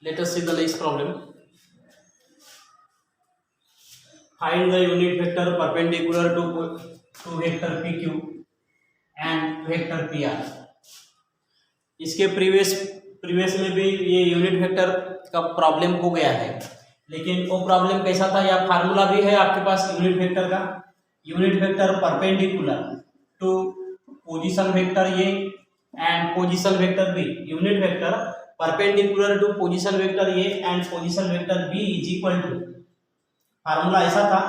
Let us see the next problem. Find the unit vector perpendicular to vector PQ and vector PR. इसके previous में भी ये unit vector का problem हो गया है, लेकिन वो प्रॉब्लम कैसा था, या फार्मूला भी है आपके पास यूनिट वेक्टर का. Unit vector perpendicular to position vector A and position vector B. Unit vector perpendicular to position vector A and position vector B is equal to, formula ऐसा था,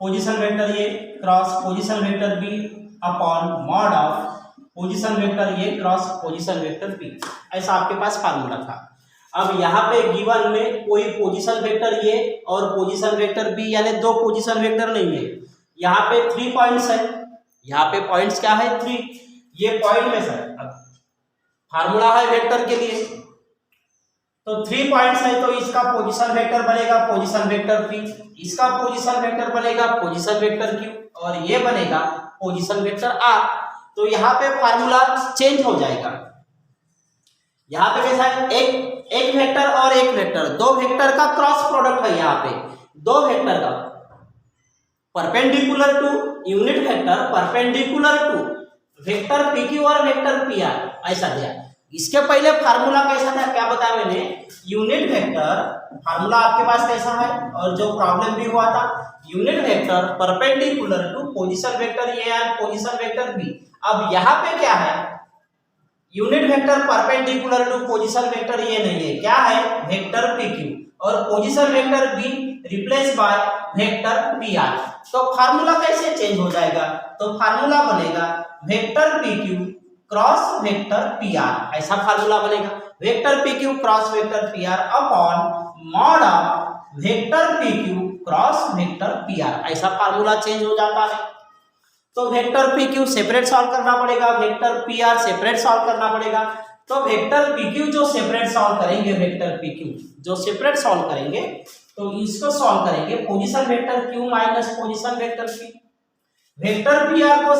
position vector A cross position vector B upon mod of position vector A cross position vector B. ऐसा आपके पास formula था. अब यहाँ पे given में कोई पोजीशन वेक्टर ए और पोजीशन वेक्टर बी यानी दो पोजीशन वेक्टर नहीं है. यहाँ पे 3 पॉइंट्स है. यहाँ पे पॉइंट्स क्या है? 3. ये पॉइंट में सर फार्मूला है वेक्टर के लिए, तो 3 पॉइंट्स है, तो इसका पोजीशन वेक्टर बनेगा पोजीशन वेक्टर पी, इसका पोजीशन वेक्टर बनेगा पोजीशन वेक्टर क्यू, और ये बनेगा पोजीशन वेक्टर आर. तो यहाँ पे फार्मूला चेंज हो जाएगा. यहाँ पे कैसा है? एक वेक्टर और एक वेक्टर, दो वेक्टर का क्रॉस प्रोडक्ट है. यहाँ पे दो वेक्टर का perpendicular to unit vector perpendicular to vector PQ और वेक्टर पीआर, ऐसा दिया. इसके पहले फार्मूला कैसा था, क्या बताया मैंने? यूनिट वेक्टर फार्मूला आपके पास कैसा है, और जो प्रॉब्लम भी हुआ था, unit vector perpendicular to position vector A and position vector B. अब यहाँ पे क्या है? Unit vector perpendicular to position vector A नहीं है, क्या है? वेक्टर पीक्यू, और position vector B replace by vector PR. तो फार्मूला कैसे चेंज हो जाएगा? तो फार्मूला बनेगा vector PQ cross vector PR, ऐसा फार्मूला बनेगा. Vector PQ cross vector PR upon mod of vector PQ cross vector PR, ऐसा फार्मूला चेंज हो जाता है. तो वेक्टर पीक्यू सेपरेट सॉल्व करना पड़ेगा, वेक्टर पीआर सेपरेट सॉल्व करना पड़ेगा. तो वेक्टर पीक्यू जो सेपरेट सॉल्व करेंगे, वेक्टर पीक्यू जो सेपरेट सॉल्व करेंगे, तो इसको सॉल्व करेंगे position vector Q minus position vector P. Vector PR को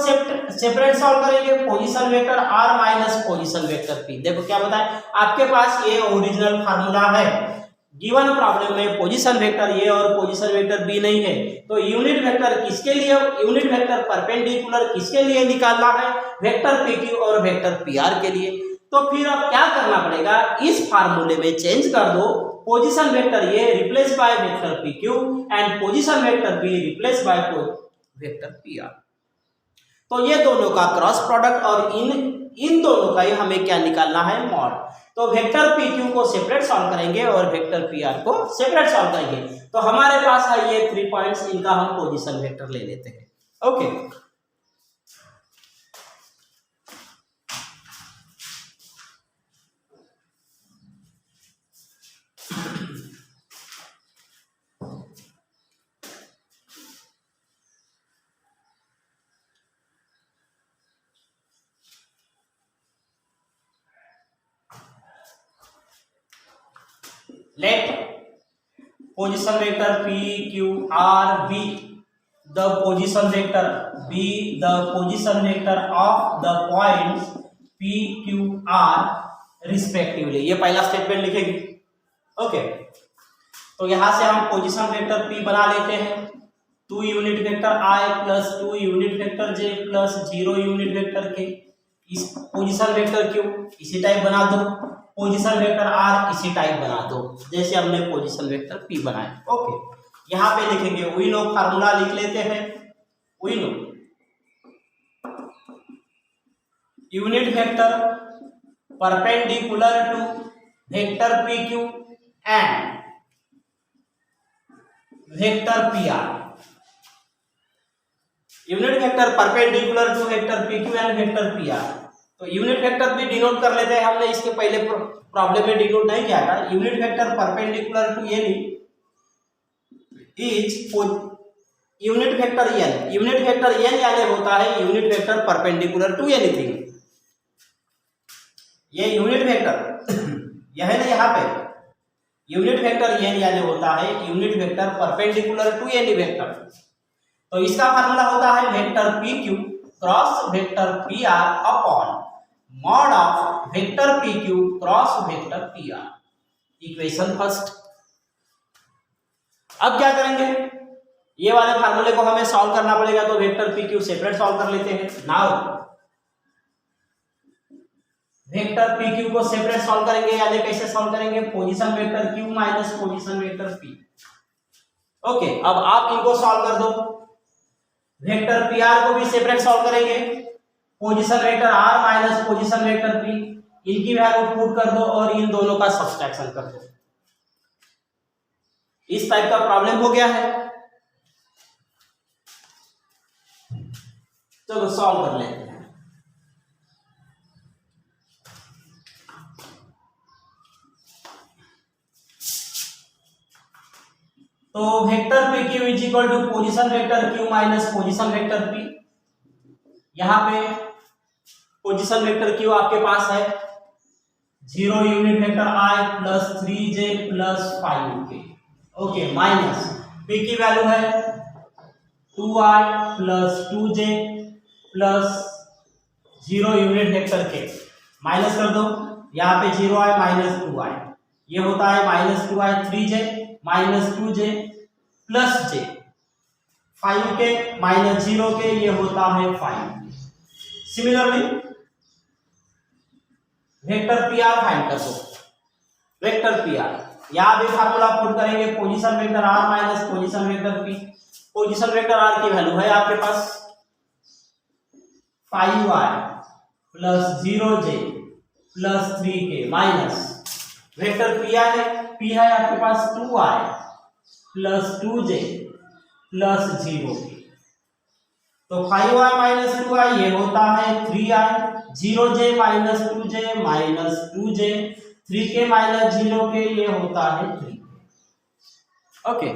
सेपरेट सॉल्व करेंगे position vector R minus position vector P. देखो क्या बताया आपके पास, ये ओरिजिनल फार्मूला है. गिवन प्रॉब्लम में पोजीशन वेक्टर ए और पोजीशन वेक्टर बी नहीं है, तो यूनिट वेक्टर किसके लिए, यूनिट वेक्टर परपेंडिकुलर किसके लिए निकालना है? वेक्टर पीक्यू और वेक्टर पीआर के लिए. तो फिर अब क्या करना पड़ेगा? इस फार्मूले में चेंज कर दो, position vector A replace by vector PQ and position vector B replace by vector PR. तो ये दोनों का क्रॉस प्रोडक्ट, और इन दोनों का ही हमें क्या निकालना है? मॉड. तो वेक्टर पीक्यू को सेपरेट सॉल्व करेंगे और वेक्टर पीआर को सेपरेट सॉल्व करेंगे. तो हमारे पास है ये 3 पॉइंट्स, इनका हम पोजीशन वेक्टर ले लेते हैं. Okay, let position vector p q r be the position vector of the points p q r respectively. ये पहला स्टेटमेंट लिखेंगे. ओके, तो यहां से हम पोजीशन वेक्टर p बना लेते हैं. 2 unit vector i plus 2 unit vector j plus 0 unit vector k. इस पोजीशन वेक्टर q इसी टाइप बना दो, पोजीशन वेक्टर r इसी टाइप बना दो जैसे हमने पोजीशन वेक्टर p बनाया. ओके, यहाँ पे लिखेंगे वी नो, फार्मूला लिख लेते हैं. We know unit vector perpendicular to vector pq and vector pr. Unit vector perpendicular to vector pq and vector pr. तो यूनिट वेक्टर भी डिनोट कर लेते हैं, हमने इसके पहले प्रॉब्लम में डिनोट नहीं किया था. Unit vector perpendicular to any is unit vector n. Unit vector n यानी होता है unit vector perpendicular to anything. ये यूनिट वेक्टर यह है ना, यहाँ पे यूनिट वेक्टर n यानी होता है unit vector perpendicular to any vector. तो इसका फार्मूला होता है vector pq cross vector pr upon mod of vector P Q cross vector P R, equation first. अब क्या करेंगे, ये वाले फार्मूले को हमें सॉल्व करना पड़ेगा, तो vector P Q separate solve कर लेते हैं। नाउ वेक्टर पी क्यू को सेपरेट सॉल्व करेंगे, यानी कैसे सॉल्व करेंगे, position vector Q minus position vector P. Okay, अब आप इनको सॉल्व कर दो। वेक्टर पी आर को भी सेपरेट सॉल्व करेंगे, position vector R minus position vector P, इनकी वैल्यू पुट कर दो और इन दोनों का सब्सट्रैक्शन कर दो। इस टाइप का प्रॉब्लम हो गया है। चलो सॉल्व कर लेते हैं। तो vector P Q is equal to position vector Q minus position vector P. यहां पे पोजीशन वेक्टर क्यू आपके पास है 0 unit vector I plus 3j plus 5k। Okay, minus P की वैल्यू है 2i plus 2j plus 0 unit vector K, minus कर दो। यहाँ पे 0i माइनस 2i, ये होता है minus 2i 3j minus 2j plus j, 5k minus 0k, ये होता है 5। Similarly vector P R find कर दो। वेक्टर पी आर यहां भी फार्मूला पुट करेंगे, position vector R minus position vector P. Position vector R की वैल्यू है आपके पास 5i plus 0j plus 3k minus vector P R है, पी है आपके पास 2i plus 2j plus 0k। तो 5i माइनस 2i ये होता है 3i, 0j minus 2j minus 2j, 3k minus 0k ये होता है 3k। ओके,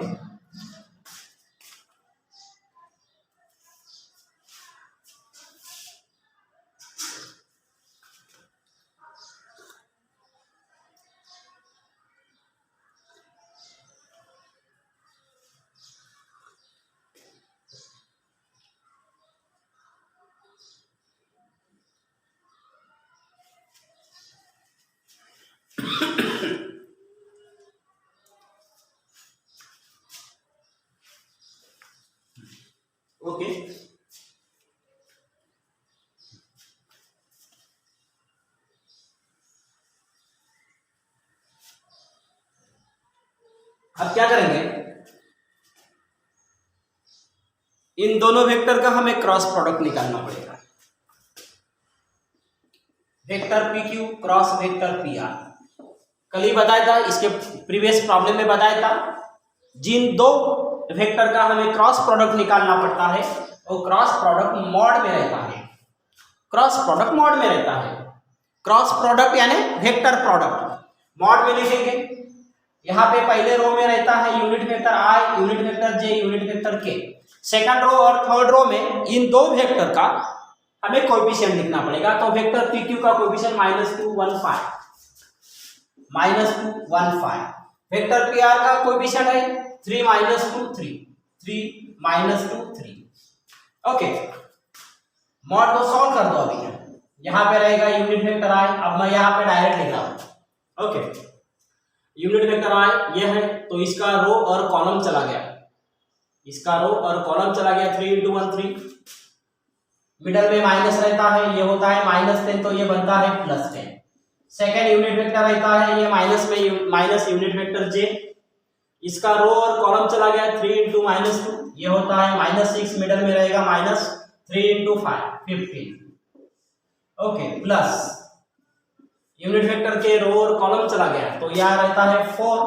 ओके अब क्या करेंगे, इन दोनों वेक्टर का हमें क्रॉस प्रोडक्ट निकालना पड़ेगा। Vector P Q cross vector P are, कल ही बताया था, इसके प्रीवियस प्रॉब्लम में बताया था, जिन दो वेक्टर का हमें क्रॉस प्रोडक्ट निकालना पड़ता है वो क्रॉस प्रोडक्ट मॉड में रहता है। क्रॉस प्रोडक्ट मॉड में रहता है। क्रॉस प्रोडक्ट यानी वेक्टर प्रोडक्ट मॉड में लिखेंगे। यहाँ पे पहले रो में रहता है यूनिट वेक्टर आई, यूनिट वेक्टर जे, यूनिट वेक्टर के। सेकंड रो और थर्ड रो में इन दो वेक्टर का हमें कोएफिशिएंट लिखना पड़ेगा। तो वेक्टर पी क्यू का कोएफिशिएंट -215, -215। वेक्टर पी आर का कोएफिशिएंट है 3 -2 3, 3 -2 3। ओके, मॉड को सॉल्व कर दो। अभी यहाँ पे रहेगा यूनिट वेक्टर आई, अब मैं यहाँ पे डायरेक्ट लिख रहा हूँ। ओके, यूनिट वेक्टर आई ये है, तो इसका रो और कॉलम चला गया, इसका रो और कॉलम चला गया 3 × 1 3। मिडल में माइनस रहता है, ये होता है -10, तो ये बनता है +10। सेकेंड यूनिट वेक्टर रहता है ये माइनस में, माइनस यूनिट वेक्टर जे, इसका रो और कॉलम चला गया 3 × -2, ये होता है -6। मिडल में रहेगा -3 × 5 15। ओके, प्लस यूनिट वेक्टर के रो और कॉलम चला गया, तो यह रहता है 4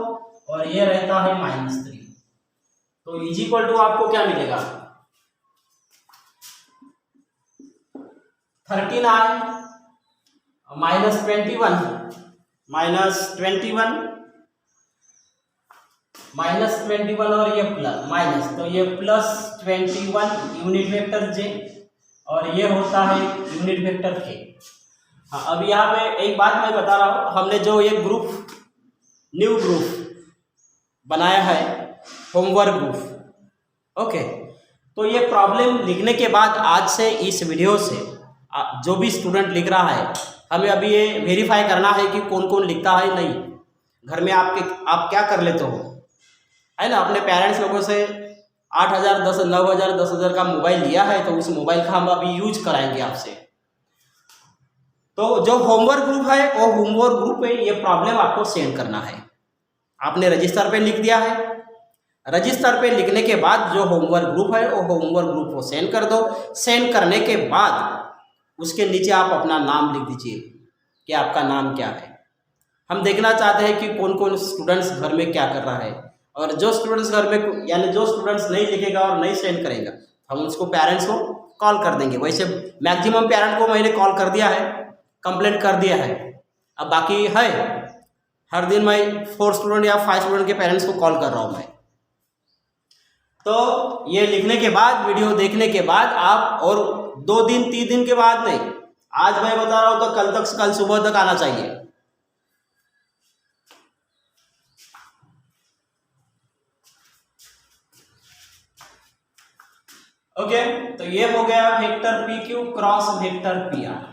और ये रहता है -3। तो इज इक्वल टू आपको क्या मिलेगा 13i -21 और ये प्लस माइनस, तो ये +21 यूनिट वेक्टर जे और ये होता है यूनिट वेक्टर के। हाँ, अब यहाँ पे एक बात मैं बता रहा हूँ, हमने जो ये ग्रुप न्यू ग्रुप बनाया है होमवर्क ग्रुप। ओके, तो ये प्रॉब्लम लिखने के बाद आज से इस वीडियो से जो भी स्टूडेंट लिख रहा है हमें अभी ये वेरीफाई करना है कि कौन कौन लिखता है नहीं। घर में आप क्या कर लेते हो, है ना, अपने पेरेंट्स लोगों से 8,000 9,000 10,000 का मोबाइल लिया है, तो उस मोबाइल का हम अभी यूज कराएंगे आपसे। तो जो होमवर्क ग्रुप है वो होमवर्क ग्रुप में ये प्रॉब्लम आपको सेंड करना है। आपने रजिस्टर पे लिख दिया है, रजिस्टर पे लिखने के बाद जो होमवर्क ग्रुप है वो होमवर्क ग्रुप को सेंड कर दो। सेंड करने के बाद उसके नीचे आप अपना नाम लिख दीजिए कि आपका नाम क्या है। हम देखना चाहते हैं कि कौन कौन स्टूडेंट्स घर में क्या कर रहा है, और जो स्टूडेंट्स घर में यानी जो स्टूडेंट्स नहीं लिखेगा और नहीं सेंड करेगा हम उसको पेरेंट्स को कॉल कर देंगे। वैसे मैक्सिमम पेरेंट को मैंने कॉल कर दिया है, कंप्लेंट कर दिया है। अब बाकी है, हर दिन मैं 4 स्टूडेंट या 5 स्टूडेंट के पेरेंट्स को कॉल कर रहा हूँ मैं। तो ये लिखने के बाद, वीडियो देखने के बाद आप, और 2 दिन 3 दिन के बाद नहीं, आज मैं बता रहा हूँ तो कल सुबह तक आना चाहिए। ओके, तो ये हो गया vector P Q cross vector P R.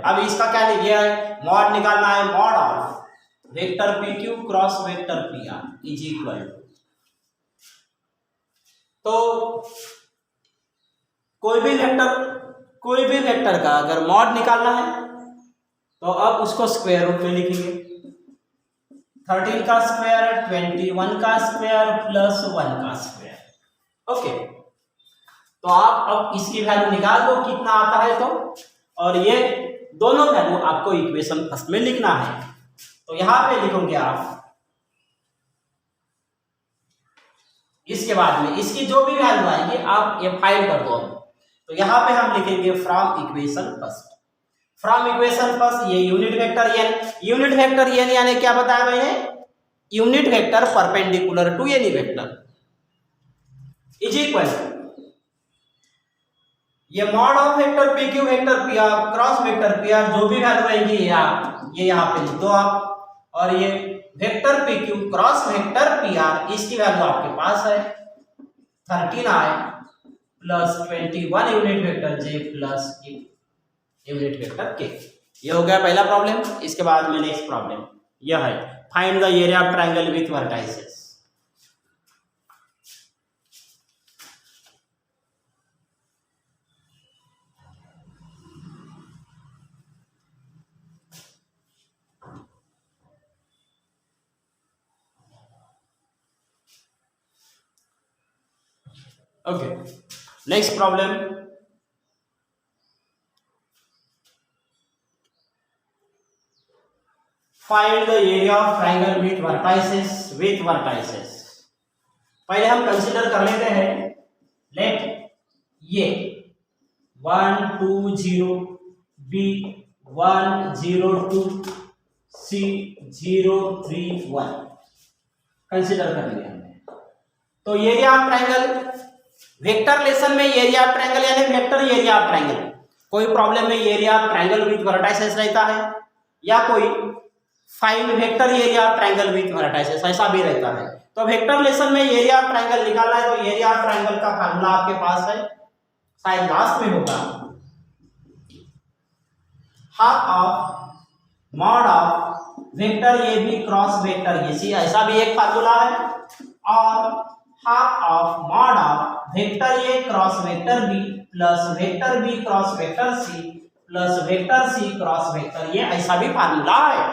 अब इसका क्या लिखिए, मॉड निकालना है, mod of vector P Q cross vector P R is equal to, तो कोई भी वेक्टर का अगर मॉड निकालना है तो अब उसको स्क्वायर रूट में लिखेंगे। 13 का स्क्वायर, 21 का स्क्वायर प्लस 1 का स्क्वायर। ओके, तो आप अब इसकी वैल्यू निकाल दो कितना आता है तो, और ये दोनों वैल्यू आपको इक्वेशन फर्स्ट में लिखना है। तो यहां पे लिखोगे आप, इसके बाद में इसकी जो भी वैल्यू आएगी आप ये फाइंड कर दो। तो यहां पे हम लिखेंगे from equation first. From equation first ये यूनिट वेक्टर एन यानी क्या बताया मैंने, unit vector perpendicular to any vector is equal, ये mod of vector P Q vector P R cross vector P R जो भी वैल्यू आएगी ये यहाँ पे लिख दो आप, और ये vector P Q cross vector P are इसकी वैल्यू आपके पास है 13i प्लस 21 यूनिट वेक्टर जे प्लस यूनिट वेक्टर के। ये हो गया पहला प्रॉब्लम। इसके बाद में नेक्स्ट प्रॉब्लम यह है, find the area of triangle with vertices. Okay, next problem. Find the area of triangle with vertices. पहले हम कंसीडर कर लेते हैं, लेट ये 1 2 0 B 1 0 2 C 0 3 1 कंसीडर कर लिया हमने। तो area of triangle, vector lesson में एरिया ऑफ ट्रायंगल यानी वेक्टर एरिया ऑफ ट्रायंगल, कोई प्रॉब्लम में area of triangle with vertices रहता है, या कोई find vector area of triangle with vertices ऐसा भी रहता है। तो वेक्टर लेसन में एरिया ऑफ ट्रायंगल निकालना है, तो एरिया ऑफ ट्रायंगल का फार्मूला आपके पास है, शायद लास्ट में होगा, half of mod of vector A B cross vector A C, ऐसा भी एक फार्मूला है, और half of mod of vector A cross vector B plus vector B cross vector C plus vector C cross vector A, ऐसा भी formula है।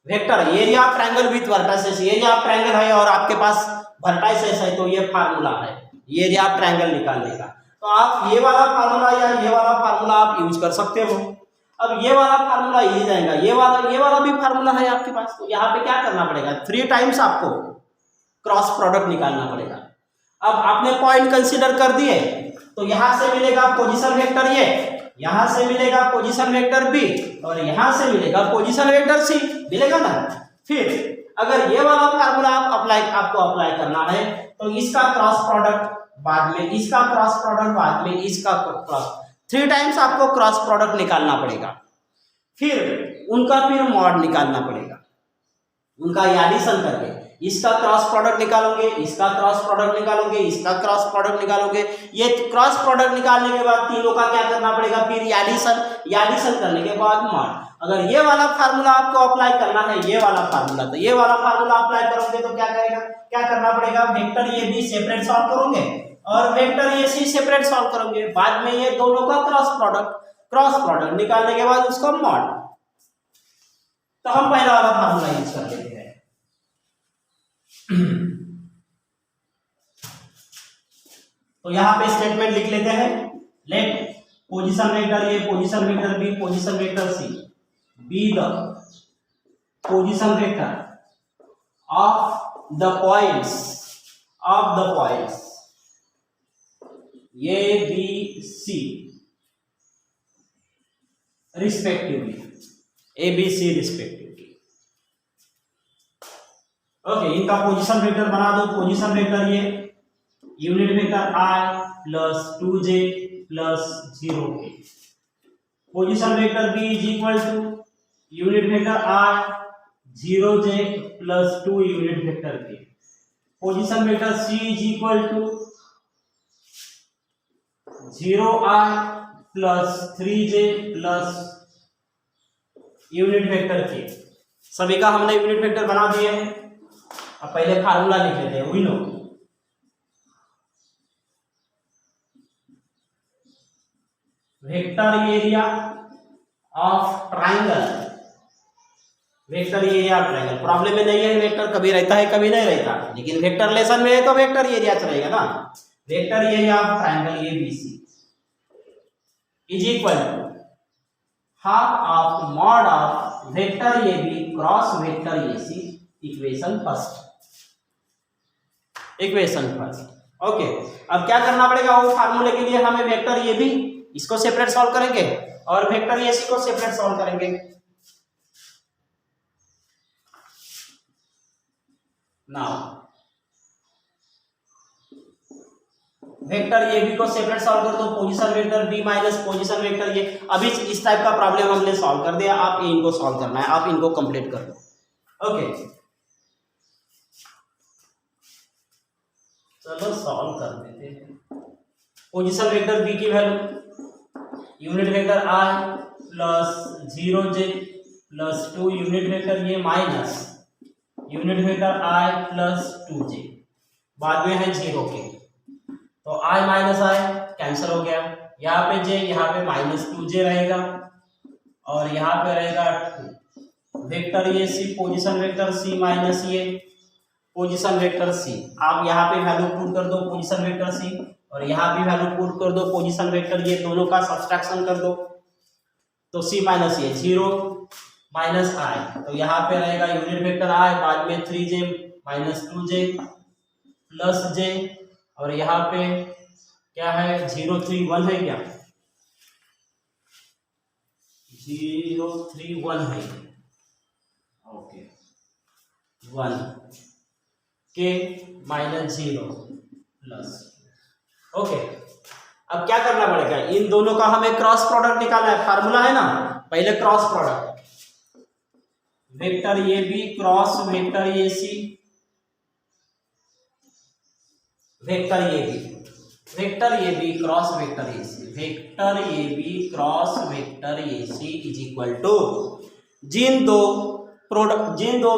Vector area of triangle with vertices, area of triangle है और आपके पास vertices है, तो ये formula है एरिया ऑफ ट्रायंगल निकालने का। तो आप ये वाला फार्मूला या ये वाला फार्मूला आप यूज कर सकते हो। अब ये वाला फार्मूला ये जाएगा, ये वाला भी फार्मूला है आपके पास, तो यहाँ पे क्या करना पड़ेगा, 3 टाइम्स आपको क्रॉस प्रोडक्ट निकालना पड़ेगा। अब आपने पॉइंट कंसीडर कर दिए, तो यहां से मिलेगा पोजीशन वेक्टर ये, यहां से मिलेगा पोजीशन वेक्टर बी, और यहां से मिलेगा पोजीशन वेक्टर सी, मिलेगा ना। फिर अगर ये वाला फार्मूला आपको अप्लाई करना है, तो इसका क्रॉस प्रोडक्ट बाद में, इसका क्रॉस प्रोडक्ट बाद में, इसका क्रॉस, 3 टाइम्स आपको क्रॉस प्रोडक्ट निकालना पड़ेगा। फिर उनका फिर मॉड निकालना पड़ेगा, उनका एडिशन करके। इसका क्रॉस प्रोडक्ट निकालोगे, इसका क्रॉस प्रोडक्ट निकालोगे, इसका क्रॉस प्रोडक्ट निकालोगे। ये क्रॉस प्रोडक्ट निकालने के बाद तीनों का क्या करना पड़ेगा, फिर एडिशन करने के बाद मॉड। अगर ये वाला फार्मूला आपको अप्लाई करना है, ये वाला फार्मूला, तो ये वाला फार्मूला अप्लाई करोगे तो क्या करना पड़ेगा, vector A B separate solve करोगे और vector A C separate solve करोगे। बाद में ये दोनों का क्रॉस प्रोडक्ट निकालने के बाद उसका मॉड। तो हम पहला वाला फार्मूला यूज कर लेते हैं। तो यहां पे स्टेटमेंट लिख लेते हैं, let position vector A, position vector B, position vector C be the position vector of the points A B C respectively, A B C respectively. Okay, इनका पोजीशन वेक्टर बना दो। पोजीशन वेक्टर ये unit vector i plus 2j plus 0k। Position vector b is equal to unit vector i 0j plus 2 unit vector k। Position vector c is equal to 0i plus 3j plus unit vector k। सभी का हमने unit vector बना दिए हैं। अब पहले formula लिख लेते हैं। We know vector area of triangle, vector area of triangle problem में नहीं है, वेक्टर कभी रहता है कभी नहीं रहता, लेकिन वेक्टर लेसन में है तो वेक्टर एरिया चलेगा ना। Vector area of triangle ABC is equal to half of mod of vector AB cross vector AC equation first. Okay, अब क्या करना पड़ेगा, वो फार्मूले के लिए हमें वेक्टर ए बी इसको सेपरेट सॉल्व करेंगे और वेक्टर ए सी को सेपरेट सॉल्व करेंगे। नाउ वेक्टर ए बी को सेपरेट सॉल्व कर दो, position vector B minus position vector A. अभी इस टाइप का प्रॉब्लम हमने सॉल्व कर दिया, आप इनको सॉल्व करना है, आप इनको कंप्लीट कर दो। ओके, चलो सॉल्व कर देते हैं। पोजीशन वेक्टर बी की value unit vector i plus 0j plus 2 unit vector ये minus unit vector i plus 2j, बाद में है 0k, तो i माइनस i कैंसिल हो गया, यहाँ पे j, यहाँ पे माइनस 2j रहेगा और यहाँ पे रहेगा 2 वेक्टर ये सी, पोजीशन वेक्टर c माइनस ये पोजीशन वेक्टर c। आप यहाँ पे वैल्यू पुट कर दो पोजीशन वेक्टर c और यहाँ भी वैल्यू पुट कर दो पोजीशन वेक्टर, ये दोनों का सब्सट्रैक्शन कर दो तो c माइनस ये 0 माइनस i, तो यहाँ पे रहेगा यूनिट वेक्टर i, बाद में 3j minus 2j plus j और यहाँ पे क्या है 0 3 1 है, क्या 0 3 1 है, okay 1 k minus 0 plus. Okay, अब क्या करना पड़ेगा, इन दोनों का हमें क्रॉस प्रोडक्ट निकालना है। फार्मूला है ना, पहले cross product vector A B cross vector A C, vector A B cross vector A C, vector A B cross vector A C is equal to जिन दो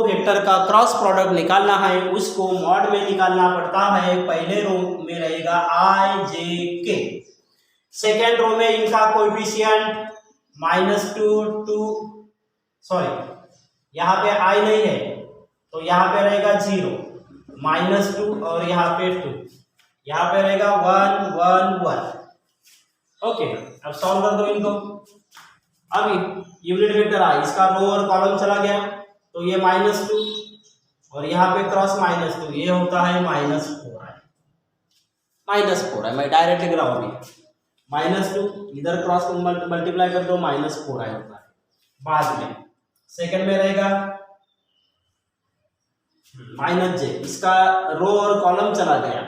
वेक्टर का क्रॉस प्रोडक्ट निकालना है उसको मॉड में निकालना पड़ता है। पहले रो में रहेगा i j k, second row में इनका कोएफिशिएंट -2 सॉरी यहाँ पे i नहीं है तो यहाँ पे रहेगा 0 -2 और यहाँ पे 2, यहाँ पे रहेगा 1 1 1। ओके, अब सॉल्व कर दो इनको। अभी यूनिट वेक्टर i, इसका रो और कॉलम चला गया तो ये -2 और यहाँ पे क्रॉस -2, ये होता है -4 है। मैं डायरेक्ट लिख रहा हूँ अभी, -2 इधर क्रॉस मल्टीप्लाई कर दो, -4 है होता है। बाद में सेकंड में रहेगा -j, इसका रो और कॉलम चला गया,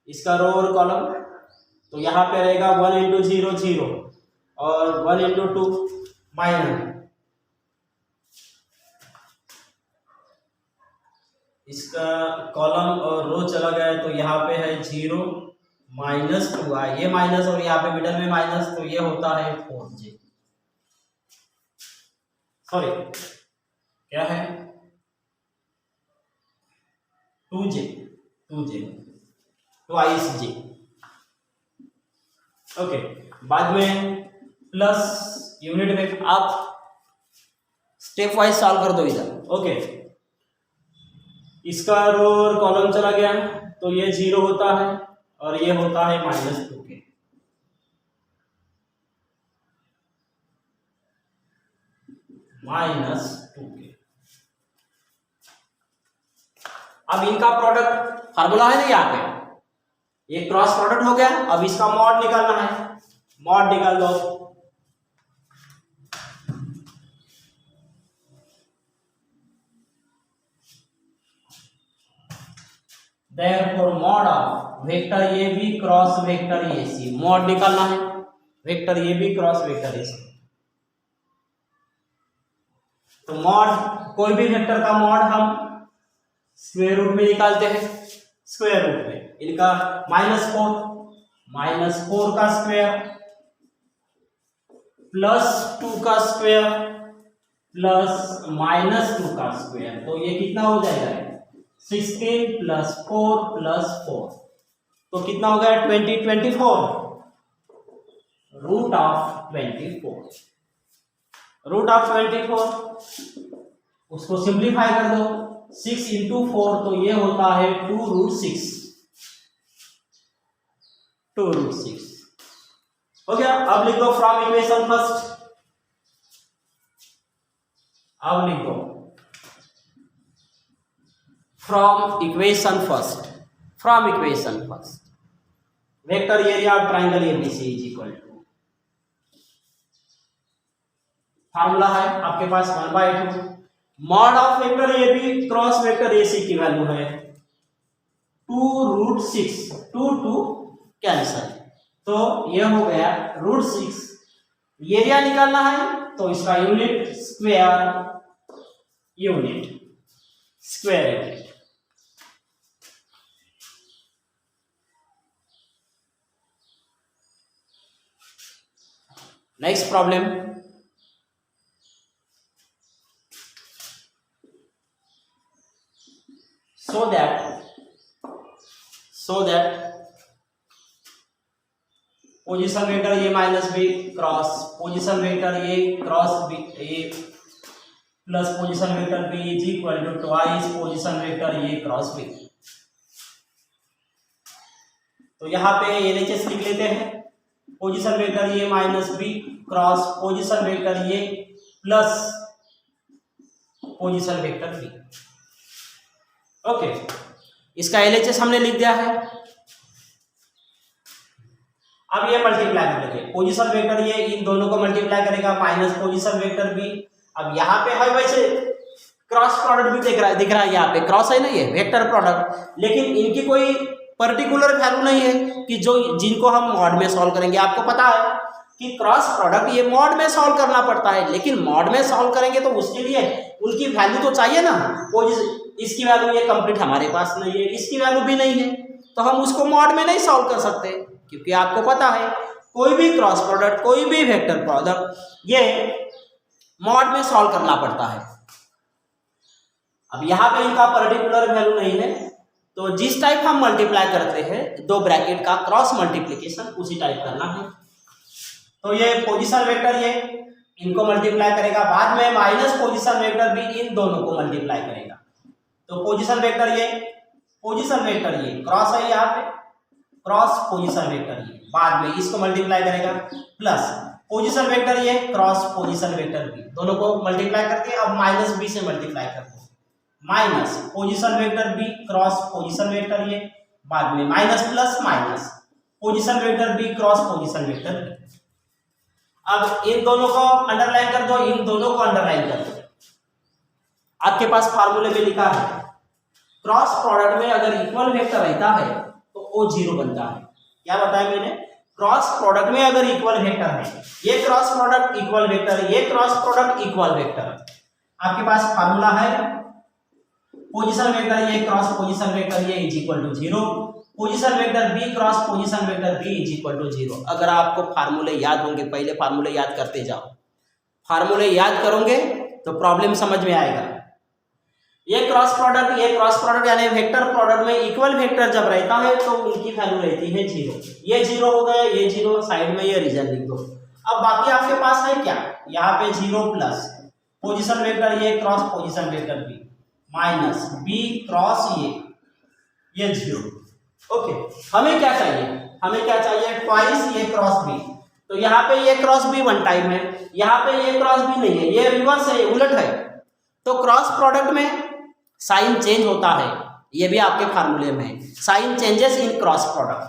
इसका रो और कॉलम, तो यहाँ पे रहेगा 1 × 0 0 और 1 × 2 -, इसका कॉलम और रो चला गया तो यहाँ पे है 0 -2i, ये माइनस और यहाँ पे मिडल में माइनस, तो ये होता है 4j, सॉरी क्या है 2j, 2j ओके। बाद में प्लस यूनिट वेक्टर, आप स्टेप वाइज सॉल्व कर दो इधर। ओके, इसका रो और कॉलम चला गया तो ये 0 होता है और ये होता है -2k। -2k। अब इनका प्रोडक्ट फार्मूला है ना यहाँ पे, ये क्रॉस प्रोडक्ट हो गया। अब इसका मॉड निकालना है, मॉड निकाल दो। Therefore mod of vector A B cross vector A C, mod निकालना है vector A B cross vector A C. तो मॉड, कोई भी वेक्टर का मॉड हम स्क्वायर रूट में निकालते हैं, स्क्वायर रूट में इनका -4 का स्क्वायर +2 का स्क्वायर प्लस -2 का स्क्वायर, तो ये कितना हो जाएगा 16 + 4 + 4, तो कितना हो गया 24 रूट ऑफ 24, उसको सिंप्लीफाई कर दो, 6 × 4 तो ये होता है 2√6 हो गया। अब लिख दो फ्रॉम इक्वेशन फर्स्ट, अब लिख दो from equation first vector area of triangle ABC is equal to, formula है आपके पास 1/2, mod of vector A B cross vector A C की वैल्यू है 2√6, 2 कैंसल, तो ये हो गया √6। एरिया निकालना है तो इसका unit square unit. Next problem, so that position vector a - b cross position vector a cross b a plus position vector b is equal to twice position vector a cross b। तो यहाँ पे LHS लिख लेते हैं, position vector a - b cross position vector a plus position vector b। Okay, इसका LHS हमने लिख दिया है। अब ये मल्टीप्लाई करेंगे, पोजीशन वेक्टर ये इन दोनों को मल्टीप्लाई करेगा माइनस पोजीशन वेक्टर बी। अब यहाँ पे है वैसे क्रॉस प्रोडक्ट भी दिख रहा है यहाँ पे क्रॉस है ना, ये वेक्टर प्रोडक्ट, लेकिन इनकी कोई पर्टिकुलर वैल्यू नहीं है कि जिनको हम मॉड में सॉल्व करेंगे। आपको पता है कि क्रॉस प्रोडक्ट ये मॉड में सॉल्व करना पड़ता है, लेकिन मॉड में सॉल्व करेंगे तो उसके लिए उनकी वैल्यू तो चाहिए ना। इसकी वैल्यू ये कंप्लीट हमारे पास नहीं है, इसकी वैल्यू भी नहीं है, तो हम उसको मॉड में नहीं सॉल्व कर सकते, क्योंकि आपको पता है कोई भी क्रॉस प्रोडक्ट, कोई भी वेक्टर प्रोडक्ट ये मॉड में सॉल्व करना पड़ता है। अब यहाँ पे इनका पर्टिकुलर वैल्यू नहीं है, तो जिस टाइप हम मल्टीप्लाई करते हैं 2 ब्रैकेट का क्रॉस मल्टीप्लिकेशन उसी टाइप करना है। तो ये पोजीशन वेक्टर ये इनको मल्टीप्लाई करेगा, बाद में माइनस पोजीशन वेक्टर भी इन दोनों को मल्टीप्लाई करेगा। तो पोजीशन वेक्टर ये क्रॉस है यहाँ पे, क्रॉस पोजीशन वेक्टर ये बाद में इसको मल्टीप्लाई करेगा, प्लस पोजीशन वेक्टर ये क्रॉस पोजीशन वेक्टर बी, दोनों को मल्टीप्लाई करके अब माइनस बी से मल्टीप्लाई कर दो, minus position vector B cross position vector ये, बाद में minus plus minus position vector B cross position vector B. अब इन दोनों को अंडरलाइन कर दो, इन दोनों को अंडरलाइन कर दो। आपके पास फार्मूले में लिखा है क्रॉस प्रोडक्ट में अगर इक्वल वेक्टर रहता है तो वो 0 बनता है। क्या बताया मैंने? क्रॉस प्रोडक्ट में अगर इक्वल वेक्टर है, ये क्रॉस प्रोडक्ट इक्वल वेक्टर है, ये क्रॉस प्रोडक्ट इक्वल वेक्टर है। आपके पास फार्मूला है position vector A cross position vector A is equal to 0, position vector B cross position vector B is equal to 0। अगर आपको फार्मूले याद होंगे, पहले फार्मूले याद करते जाओ, फार्मूले याद करोगे तो प्रॉब्लम समझ में आएगा। ये क्रॉस प्रोडक्ट यानी वेक्टर प्रोडक्ट में इक्वल वेक्टर जब रहता है तो उनकी वैल्यू रहती है 0। ये 0 हो गया, ये 0, साइड में ये रीजन लिख दो। अब बाकी आपके पास है क्या, यहाँ पे 0 plus position vector A cross position vector B minus B cross ये 0। ओके, हमें क्या चाहिए, ट्वाइस ए क्रॉस बी। तो यहाँ पे ए क्रॉस बी वन टाइम है, यहाँ पे ए क्रॉस बी नहीं है, ये रिवर्स है, उलट है। तो क्रॉस प्रोडक्ट में साइन चेंज होता है, ये भी आपके फार्मूले में है। Sign changes in cross product,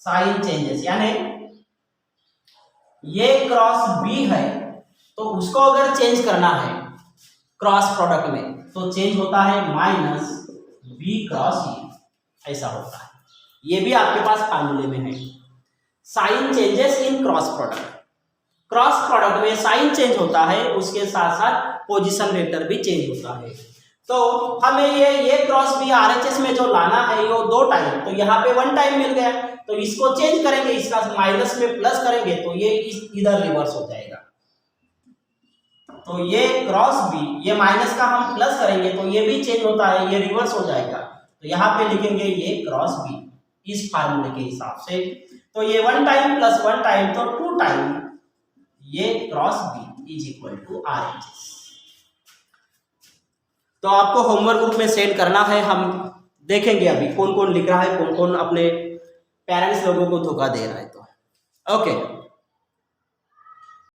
sign changes यानी ये क्रॉस बी है तो उसको अगर चेंज करना है क्रॉस प्रोडक्ट में तो चेंज होता है माइनस बी क्रॉस ए, ऐसा होता है। ये भी आपके पास फार्मूले में है। Sign changes in cross product में साइन चेंज होता है, उसके साथ साथ पोजीशन वेक्टर भी चेंज होता है। तो हमें ये क्रॉस बी आरएचएस में जो लाना है वो 2 टाइम, तो यहाँ पे 1 टाइम मिल गया, तो इसको चेंज करेंगे, इसका माइनस में प्लस करेंगे तो ये इधर रिवर्स हो जाएगा। तो ये क्रॉस बी, ये माइनस का हम प्लस करेंगे तो ये भी चेंज होता है, ये रिवर्स हो जाएगा। तो यहाँ पे लिखेंगे ये क्रॉस बी इस फार्मूले के हिसाब से। तो ये 1 टाइम प्लस 1 टाइम तो 2 टाइम ये cross B is equal to RHS. तो आपको होमवर्क ग्रुप में सेंड करना है, हम देखेंगे अभी कौन कौन लिख रहा है, कौन कौन अपने पेरेंट्स लोगों को धोखा दे रहा है। तो ओके।